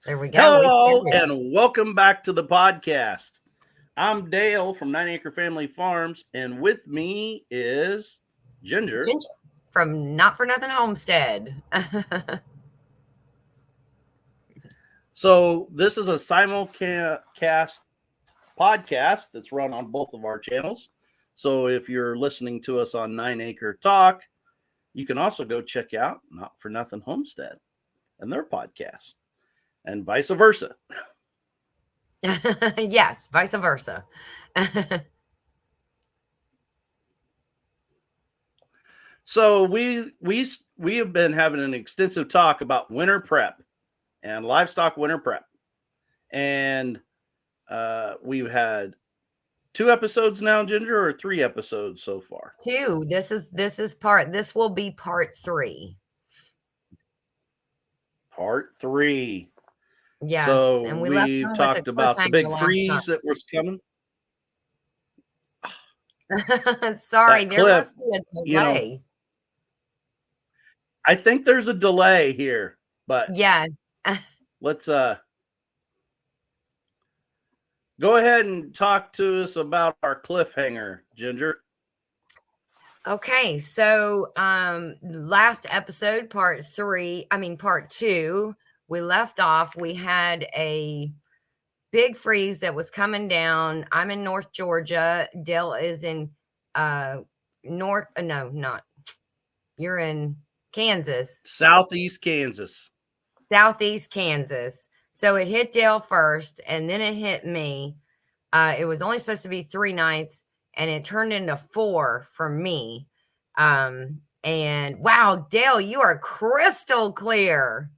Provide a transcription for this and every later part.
There we go. Hello, and welcome back to the podcast. I'm Dale from 9 Acre Family Farms, and with me is Ginger. Ginger from Not For Nothing Homestead. So, this is a simulcast podcast that's run on both of our channels. So, if you're listening to us on 9 Acre Talk, you can also go check out Not For Nothing Homestead and their podcast, and vice versa. Yes, vice versa. So we have been having an extensive talk about winter prep and livestock winter prep, and we've had 2 episodes now, Ginger, or 3 episodes so far. 2. This will be part 3. Part 3. Yes, so and we talked about the big freeze that was coming. Sorry, there must be a delay. I think there's a delay here, but yes. Let's go ahead and talk to us about our cliffhanger, Ginger. Okay, so last episode, part 2, we left off. We had a big freeze that was coming down. I'm in North Georgia. Dale is in you're in Kansas. Southeast Kansas. So it hit Dale first, and then it hit me. It was only supposed to be 3 nights, and it turned into 4 for me. And wow, Dale, you are crystal clear.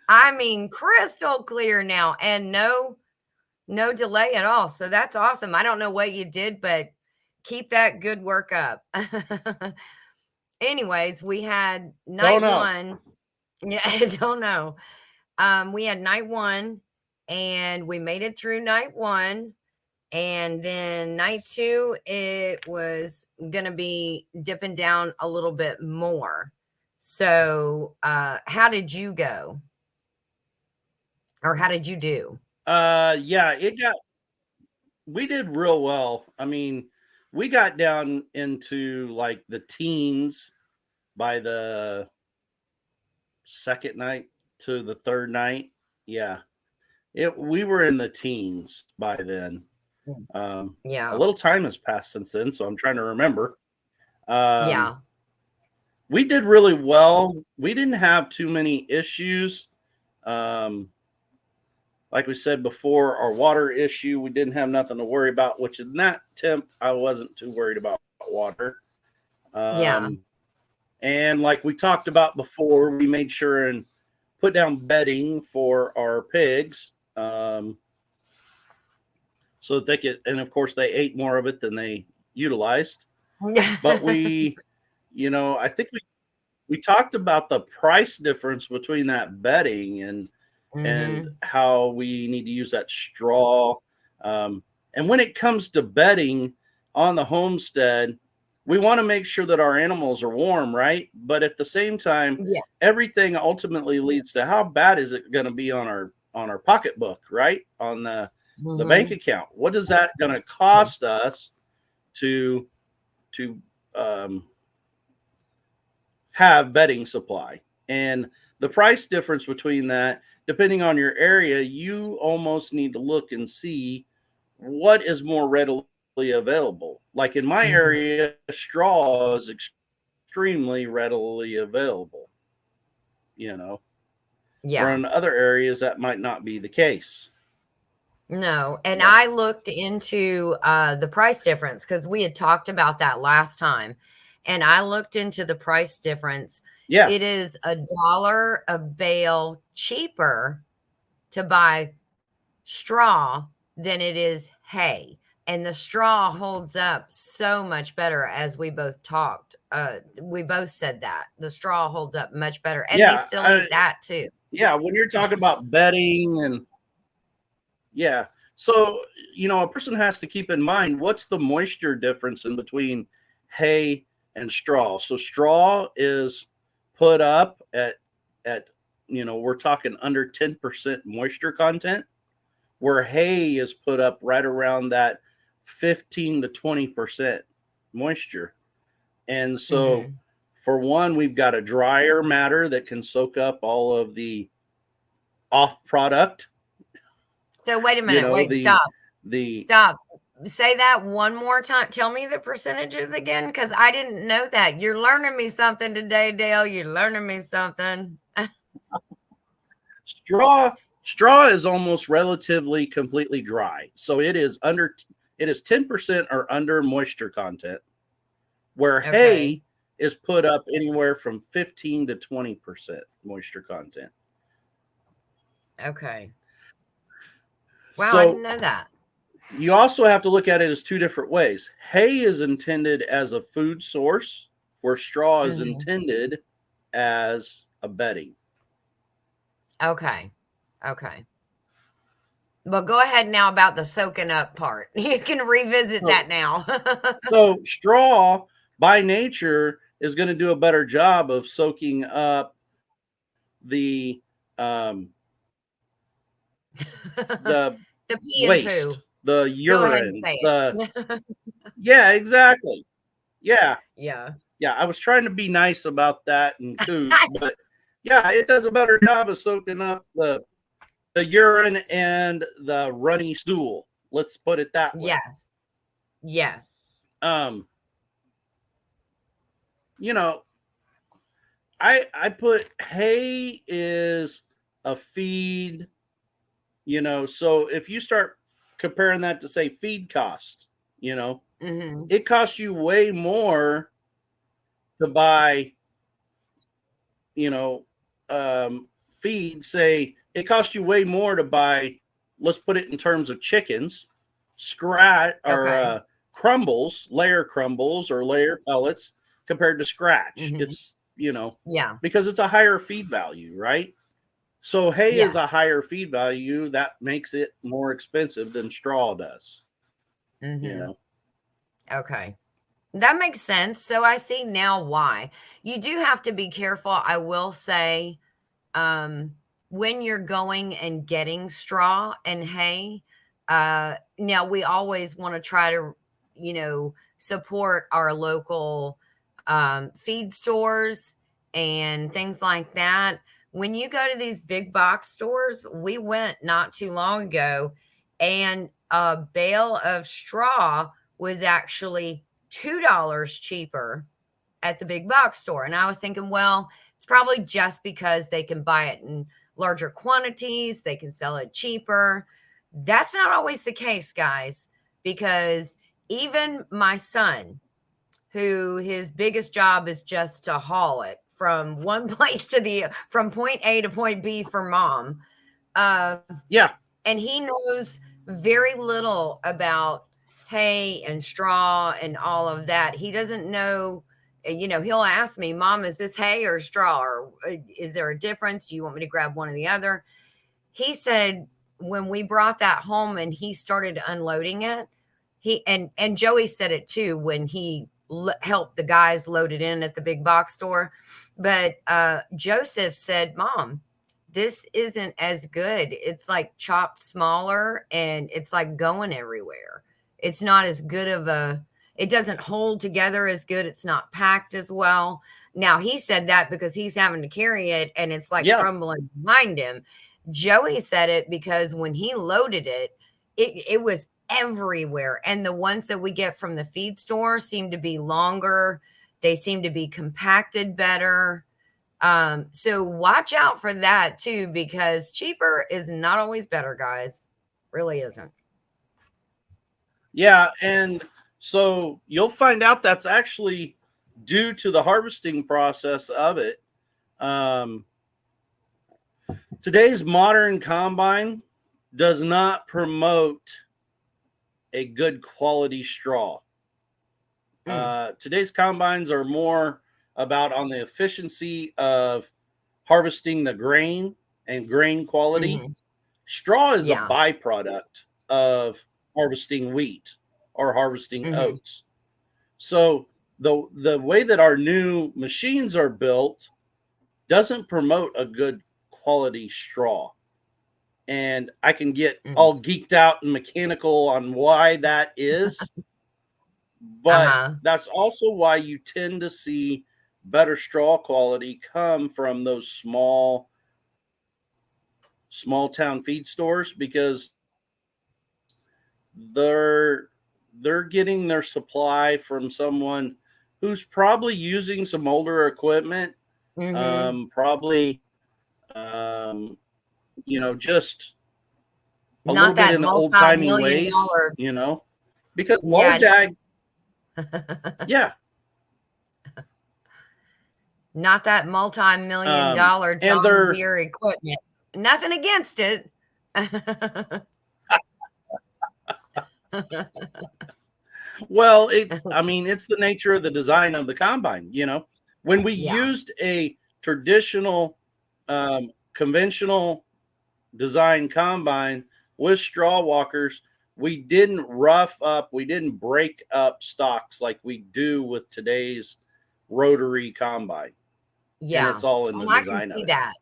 I mean, crystal clear now, and no delay at all. So that's awesome. I don't know what you did, but keep that good work up. Anyways, we had night 1. Yeah, I don't know. We had night 1, and we made it through night 1. And then night 2, it was going to be dipping down a little bit more. So how did you go? Or how did you do? We did real well. I mean, we got down into like the teens by the second night to the third night. Yeah. We were in the teens by then. A little time has passed since then, so I'm trying to remember. We did really well. We didn't have too many issues. Like we said before, our water issue, we didn't have nothing to worry about, which in that temp, I wasn't too worried about water. And like we talked about before, we made sure and put down bedding for our pigs. So that they could, and of course they ate more of it than they utilized. But we, I think we talked about the price difference between that bedding and how we need to use that straw. And when it comes to bedding on the homestead, we want to make sure that our animals are warm, right? But at the same time, everything ultimately leads to how bad is it going to be on our pocketbook, right? On the bank account. What is that going to cost us to have bedding supply? And the price difference between that, depending on your area, you almost need to look and see what is more readily available. Like in my area, straw is extremely readily available. Where in other areas that might not be the case. No, and I looked into the price difference because we had talked about that last time, and I looked into the price difference. Yeah, it is $1 a bale cheaper to buy straw than it is hay, and the straw holds up so much better. As we both talked, we both said that the straw holds up much better, and they still eat that too. Yeah, when you're talking about bedding and so a person has to keep in mind what's the moisture difference in between hay and straw. So straw is put up at at, we're talking under 10% moisture content, where hay is put up right around that 15 to 20% moisture. And so, Mm-hmm. for one, we've got a drier matter that can soak up all of the off product, So wait a you minute. know, Wait, the, stop. the, Stop. Say that one more time. Tell me the percentages again, because I didn't know that. You're learning me something today, Dale. You're learning me something. straw is almost relatively completely dry. So it is 10% or under moisture content, where Okay. hay is put up anywhere from 15 to 20% moisture content. Okay. Wow, I didn't So know that. you also have to look at it as two different ways. Hay is intended as a food source, where straw is Hmm. intended as a bedding. Okay. Okay. Well, go ahead now about the soaking up part. You can revisit So, that now. so straw by nature is going to do a better job of soaking up the um, the The pee and waste, poo. the Go ahead and urines, say the it. yeah, exactly. Yeah, Yeah. yeah. I was trying to be nice about that and couth, but yeah, it does a better job of soaking up the urine and the runny stool. Let's put it that way. Yes. Yes. Um, you know, I put hay is a feed, so if you start comparing that to say feed cost, you know, Mhm. it costs you way more to buy, you know, feed. Say it costs you way more to buy, let's put it in terms of chickens, scratch or Okay. layer crumbles or layer pellets compared to scratch. Mhm. It's, Yeah. because it's a higher feed value, right? So hay is a Yes. higher feed value that makes it more expensive than straw does, you Mhm. know. Okay. That makes sense. So I see now why. You do have to be careful, I will say, um, when you're going and getting straw and hay. Now we always want to try to, support our local feed stores and things like that. When you go to these big box stores, we went not too long ago, and a bale of straw was actually $2 cheaper at the big box store. And I was thinking, well, it's probably just because they can buy it in larger quantities, they can sell it cheaper. That's not always the case, guys, because even my son, who his biggest job is just to haul it from one place to the from point A to point B for mom. Uh, Yeah, and he knows very little about hay and straw and all of that. He doesn't know, he'll ask me, Mom, is this hay or straw? Or is there a difference? Do you want me to grab one or the other? He said when we brought that home and he started unloading it, and Joey said it too when he helped the guys load it in at the big box store. But Joseph said, Mom, this isn't as good. It's like chopped smaller and it's like going everywhere. It's not as good of a, it doesn't hold together as good. It's not packed as well. Now, he said that because he's having to carry it and it's like yeah, crumbling behind him. Joey said it because when he loaded it, it was everywhere. And the ones that we get from the feed store seem to be longer. They seem to be compacted better. So watch out for that too, because cheaper is not always better, guys. Really isn't. yeah. And so you'll find out that's actually due to the harvesting process of it. Um, Today's modern combine does not promote a good quality straw. Mm, Today's combines are more about on the efficiency of harvesting the grain and grain quality. hmm. Straw is a Yeah. byproduct of harvesting wheat or harvesting Hmm. oats. So the way that our new machines are built, doesn't promote a good quality straw. And I can get Mm. all geeked out and mechanical on why that is, but Uh-huh. that's also why you tend to see better straw quality come from those small town feed stores, because they're they're getting their supply from someone who's probably using some older equipment, Mm-hmm. probably um, just a little Not bit that in the old timey multi-million ways, dollar. because Yeah. large ag, yeah, Not that multi-million dollar and John they're Deere equipment. Nothing against it. well, I mean, it's the nature of the design of the combine. When we Yeah. used a traditional, conventional design combine with straw walkers, we didn't we didn't break up stalks like we do with today's rotary combine, and Yeah. it's all in the And I can design of see it. that.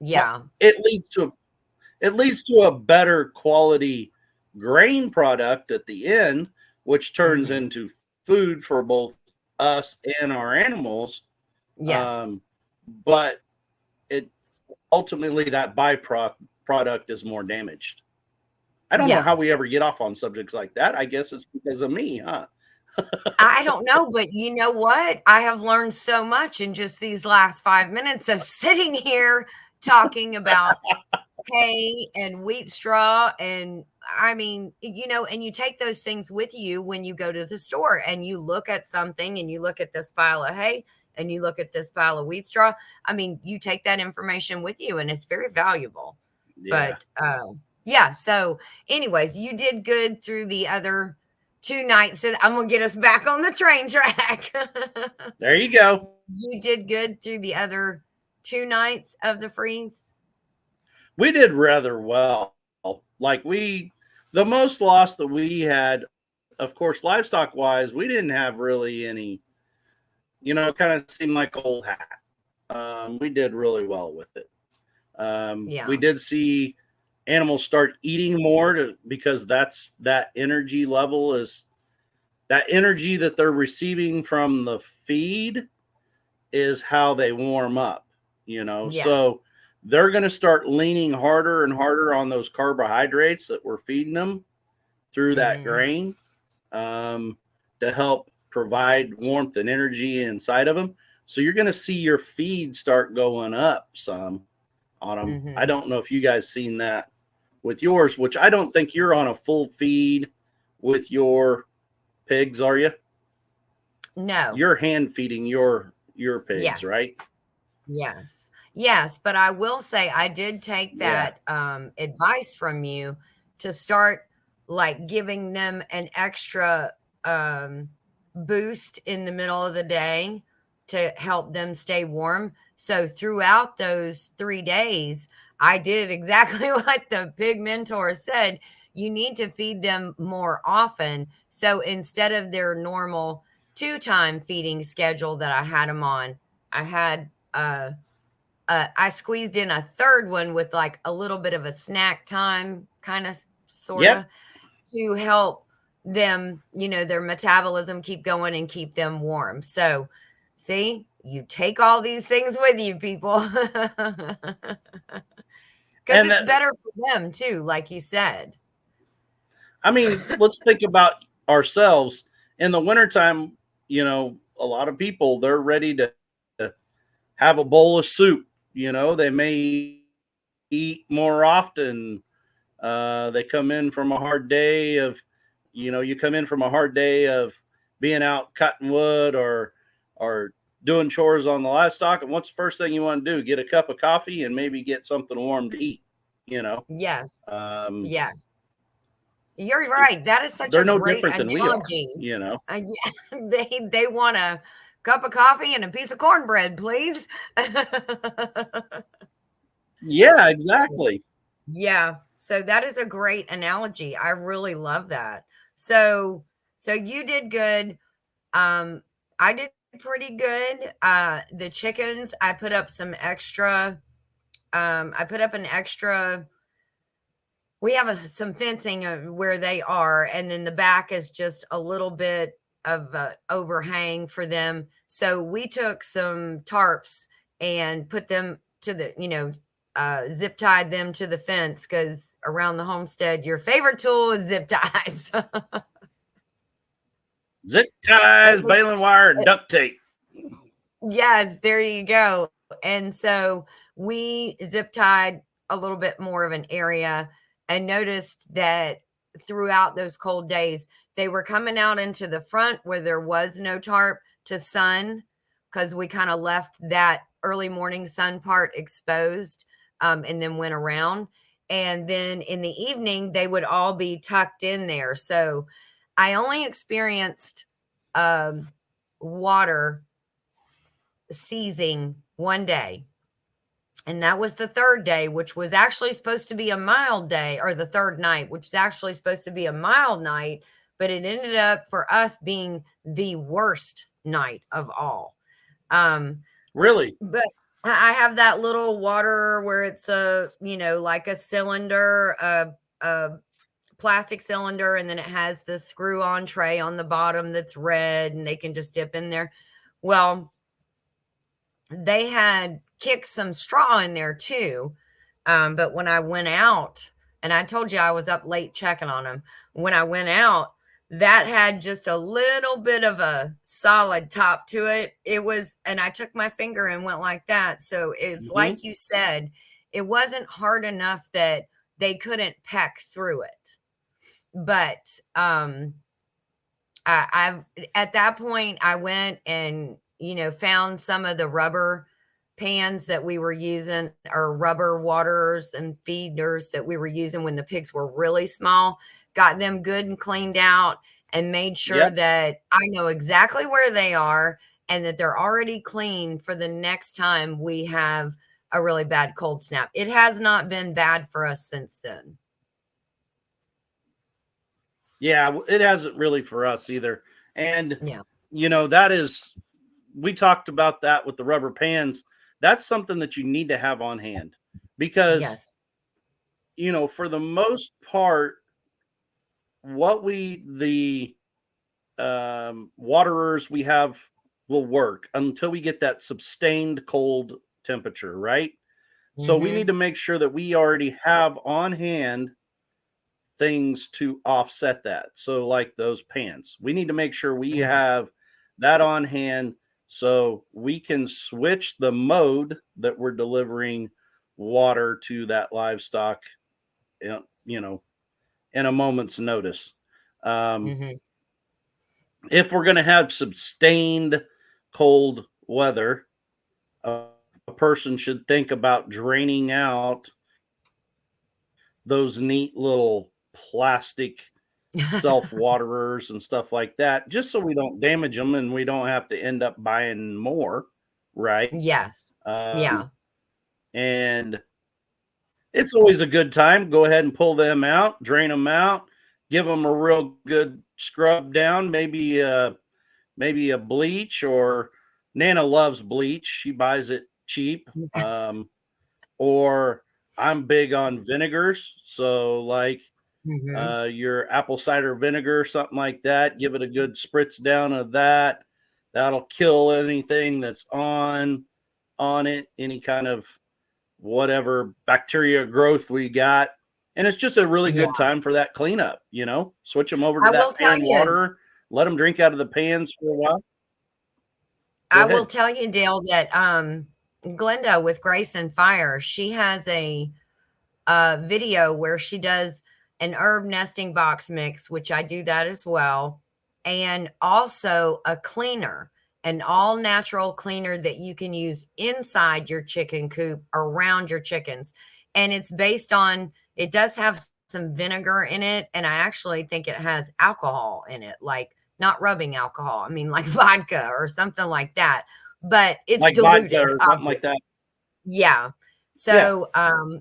But Yeah. it leads to a better quality grain product at the end, which turns Mhm. into food for both us and our animals. Yes. Um, but it ultimately, that byproduct is more damaged. I don't know Yeah. how we ever get off on subjects like that. I guess it's because of me, huh? I don't know, but you know what? I have learned so much in just these last 5 minutes of sitting here talking about hay and wheat straw, and I mean, and you take those things with you when you go to the store and you look at something and you look at this pile of hay and you look at this pile of wheat straw. I mean, you take that information with you and it's very valuable. Yeah. But yeah, so anyways, you did good through the other 2 nights. And I'm gonna get us back on the train track. There you go. You did good through the other 2 nights of the freeze. We did rather well. Like, the most loss that we had, of course, livestock wise, we didn't have really any. It kind of seemed like old hat. We did really well with it. We Yeah. did see animals start eating more because that energy level is that energy that they're receiving from the feed is how they warm up. Yes. So they're going to start leaning harder and harder on those carbohydrates that we're feeding them through that Mhm. grain, um, to help provide warmth and energy inside of them. So you're going to see your feed start going up some on them. I Mhm. don't know if you guys seen that with yours, which I don't think you're on a full feed with your pigs, are you? No. You're hand feeding your pigs, Yes. right? Yes. Yes, but I will say I did take Yeah. that, advice from you to start, like, giving them an extra, um, boost in the middle of the day to help them stay warm. So throughout those 3 days, I did exactly what the pig mentor said. You need to feed them more often. So instead of their normal 2-time feeding schedule that I had them on, I had, I squeezed in a third one with like a little bit of a snack time, kind of, sort Yep. of, to help them, their metabolism keep going and keep them warm. So, see, you take all these things with you, people, because And it's better for them too, like you said. I mean, let's think about ourselves in the wintertime. A lot of people, they're ready to have a bowl of soup. They may eat more often. They come in from a hard day of, you come in from a hard day of being out cutting wood or doing chores on the livestock, and what's the first thing you want to do? Get a cup of coffee and maybe get something warm to eat. You know, Yes. um, Yes. You're right. That is such they're a no great different than we are. analogy. Yeah, they want a cup of coffee and a piece of cornbread, please. Yeah, exactly. Yeah, so that is a great analogy. I really love that. So so you did good. I did pretty good. The chickens, I put up some extra. I put up an extra. We have some fencing where they are, and then the back is just a little bit of overhang for them. So we took some tarps and put them to the, zip tied them to the fence because around the homestead, your favorite tool is zip ties. Zip ties, baling wire, and duct tape. Yes, there you go. And so we zip tied a little bit more of an area and noticed that throughout those cold days, they were coming out into the front where there was no tarp to sun because we kind of left that early morning sun part exposed, and then went around. And then in the evening, they would all be tucked in there. So I only experienced water seizing one day. And that was the third day, which was actually supposed to be a mild day, or the third night, which is actually supposed to be a mild night, but it ended up for us being the worst night of all. Really? But I have that little water where it's like a cylinder, a plastic cylinder, and then it has the screw on tray on the bottom that's red, and they can just dip in there. Well, they had kicked some straw in there too. But when I went out, and I told you I was up late checking on them, when I went out, that had just a little bit of a solid top to it. It was, and I took my finger and went like that. So it's Mm-hmm. like you said, it wasn't hard enough that they couldn't peck through it. But I've at that point I went and found some of the rubber pans that we were using, or rubber waters and feeders that we were using when the pigs were really small, got them good and cleaned out, and made sure Yep. that I know exactly where they are and that they're already clean for the next time we have a really bad cold snap. It has not been bad for us since then. Yeah, it hasn't really for us either. And, Yeah. that is, we talked about that with the rubber pans. That's something that you need to have on hand because, Yes. for the most part, the waterers we have will work until we get that sustained cold temperature, right? So we need Mhm. to make sure that we already have on hand things to offset that. So, like those pans, we need to make sure we Mhm. have that on hand so we can switch the mode that we're delivering water to that livestock, you know, in a moment's notice. Um, Mhm. if we're going to have sustained cold weather, a person should think about draining out those neat little plastic self waterers and stuff like that, just so we don't damage them and we don't have to end up buying more, right? Yes. Um, Yeah. and it's always a good time. Go ahead and pull them out, drain them out, give them a real good scrub down, maybe a bleach, or Nana loves bleach. She buys it cheap. Or I'm big on vinegars. So, like Mhm. your apple cider vinegar, something like that, give it a good spritz down of that. That'll kill anything that's on it, any kind of whatever bacteria growth we got. And it's just a really Yeah. good time for that cleanup, Switch them over to I will that tell pan you water, let them drink out of the pans for a while. Go I will ahead. tell you, Dale, that, Glenda with Grace and Fire, she has a video where she does an herb nesting box mix, which I do that as well, and also a cleaner, an all natural cleaner that you can use inside your chicken coop around your chickens. And it's based on, it does have some vinegar in it. And I actually think it has alcohol in it, like not rubbing alcohol. I mean, like vodka or something like that, but it's Like vodka diluted, or something like obviously. that. Yeah. Yeah. So,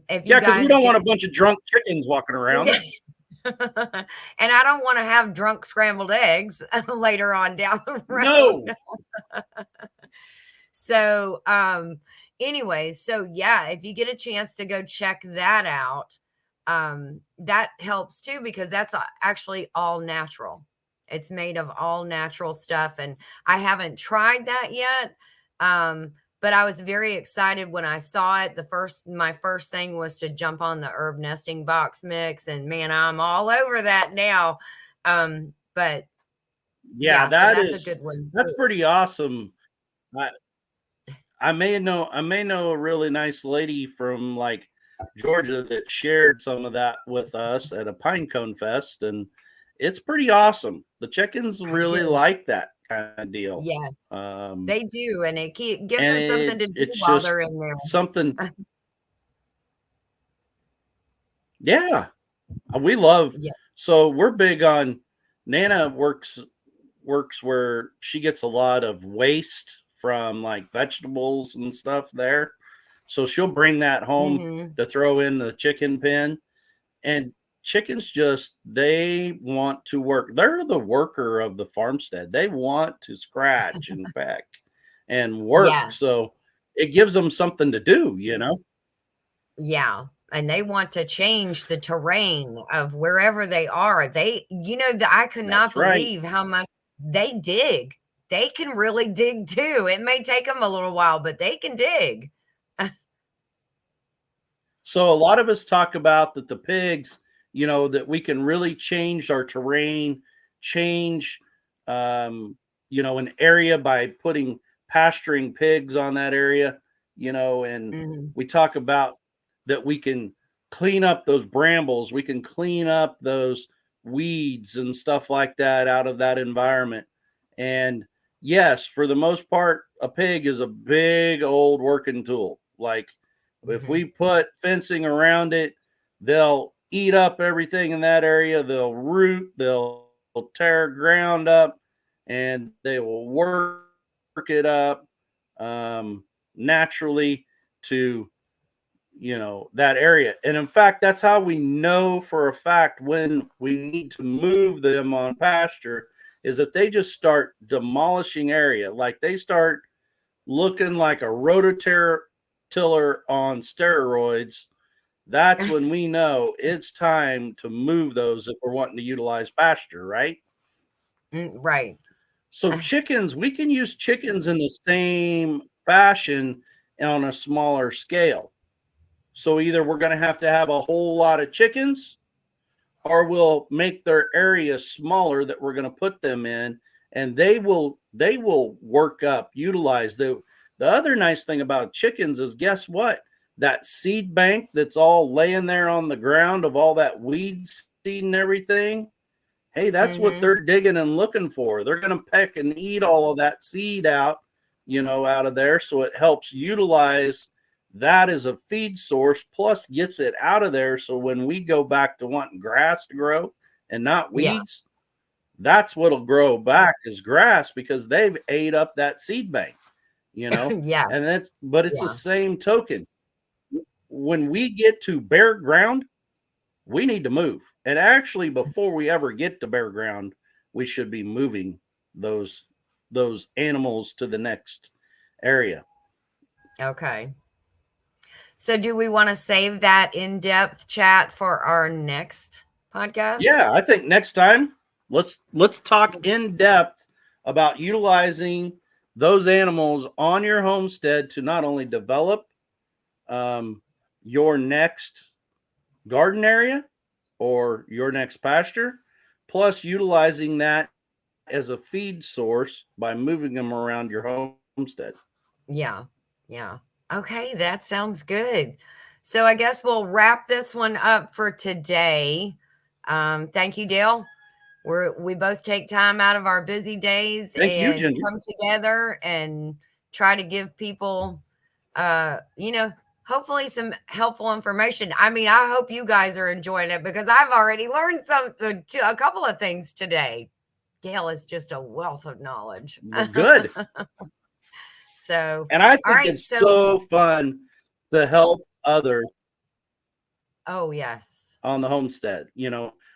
if you Yeah, because we guys don't get want a bunch of drunk chickens walking around. And I don't want to have drunk scrambled eggs later on down the No. road. So, anyways, so yeah, if you get a chance to go check that out, that helps too because that's actually all natural. It's made of all natural stuff, and I haven't tried that yet. But I was very excited when I saw it. My first thing was to jump on the herb nesting box mix, and man, I'm all over that now. But Yeah, yeah, so that's a good one that's too. pretty awesome. I I may know a really nice lady from like Georgia that shared some of that with us at a pine cone fest, and it's pretty awesome. The chickens I really did. like that kind of deal. Yes. Um, They do, and gives and them something to do it's while just they're in there. something. Yeah, we love. Yeah. So we're big on. Nana works where she gets a lot of waste from like vegetables and stuff there. So she'll bring that home Mhm. to throw in the chicken pen. And chickens just, they want to work. They're the worker of the farmstead. They want to scratch and peck and work. Yes. So it gives them something to do. Yeah, and they want to change the terrain of wherever they are. I could not That's right. believe how much they dig. They can really dig too. It may take them a little while, but they can dig. So a lot of us talk about that the pigs, that we can really change our terrain, change, um, an area by putting pasturing pigs on that area, and Mhm. we talk about that we can clean up those brambles, we can clean up those weeds and stuff like that out of that environment. And yes, for the most part, a pig is a big old working tool. Like if we Mhm. put fencing around it, they'll eat up everything in that area. They'll root, they'll tear ground up, and they will work it up naturally to that area. And in fact, that's how we know for a fact when we need to move them on pasture is that they just start demolishing area, like they start looking like a rototiller tiller on steroids. That's when we know it's time to move those if we're wanting to utilize pasture, right? Right. So chickens, we can use chickens in the same fashion on a smaller scale. So either we're going to have a whole lot of chickens, or we'll make their area smaller that we're going to put them in, and they will work up, utilize the other nice thing about chickens is, guess what, that seed bank that's all laying there on the ground of all that weed seed and everything. Hey, that's what they're Mhm. digging and looking for. They're going to peck and eat all of that seed out, out of there. So it helps utilize that as a feed source, plus gets it out of there. So when we go back to wanting grass to grow and not Yeah. weeds, that's what'll grow back is grass because they've ate up that seed bank, you know. And Yes. but it's the Yeah. same token. When we get to bare ground, we need to move. And actually, before we ever get to bare ground, we should be moving those those animals to the next area. Okay. So do we want to save that in-depth chat for our next podcast? Yeah, I think next time let's talk in depth about utilizing those animals on your homestead to not only develop um, your next garden area or your next pasture, plus utilizing that as a feed source by moving them around your homestead. Yeah. Yeah. Okay, that sounds good. So I guess we'll wrap this one up for today. Thank you, Dale. We both take time out of our busy days Thank you, and Ginger. come together and try to give people, uh, you know, hopefully some helpful information. I mean, I hope you guys are enjoying it because I've already learned a couple of things today. Dale is just a wealth of knowledge. Well, good. So, And I all think right. it's So, so fun to help others oh, yes. on the homestead.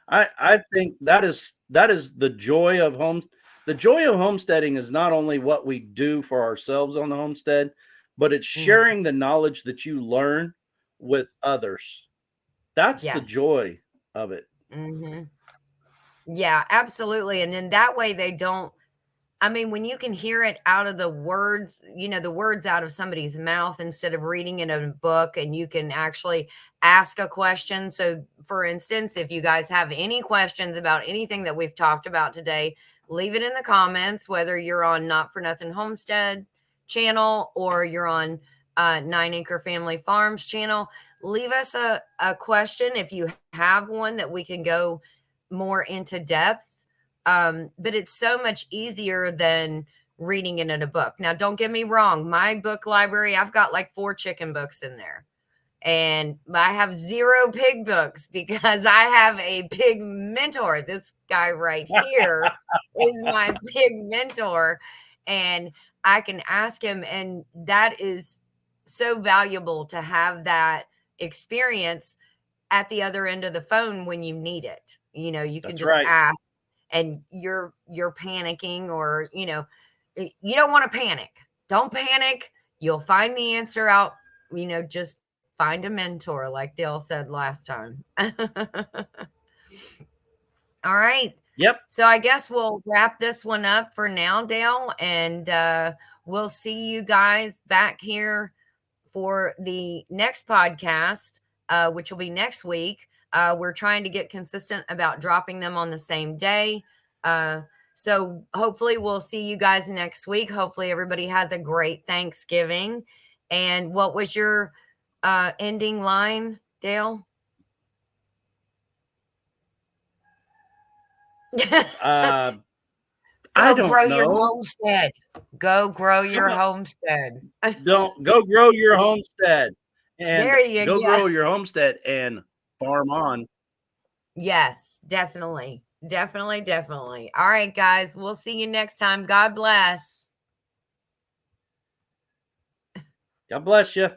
I think that is the joy of home. The joy of homesteading is not only what we do for ourselves on the homestead, but it's Mhm. sharing the knowledge that you learn with others. That's the Yes. joy of it. Mhm. Yeah, absolutely, and then that way they don't I mean, when you can hear it out of the words, the words out of somebody's mouth instead of reading it in a book, and you can actually ask a question. So, for instance, if you guys have any questions about anything that we've talked about today, leave it in the comments, whether you're on Not For Nothing Homestead channel or you're on 9 Acre Family Farms channel. Leave us a question if you have one that we can go more into depth, but it's so much easier than reading it in a book. Now, don't get me wrong, my book library, I've got like 4 chicken books in there. And I have 0 pig books because I have a pig mentor. This guy right here is my pig mentor. And I can ask him, and that is so valuable to have that experience at the other end of the phone when you need it. You can That's just right. ask, and you're panicking, or you don't want to panic. Don't panic. You'll find the answer out. Just find a mentor, like Dale said last time. All right. Yep. So I guess we'll wrap this one up for now, Dale, and we'll see you guys back here for the next podcast, which will be next week. We're trying to get consistent about dropping them on the same day. Uh, so hopefully we'll see you guys next week. Hopefully everybody has a great Thanksgiving. And what was your ending line, Dale? Uh, I Go don't grow your know. homestead. Go grow How your about homestead. don't go grow your homestead and There you go go. grow your homestead and farm on. Yes, definitely. Definitely, definitely. All right, guys. We'll see you next time. God bless. God bless you.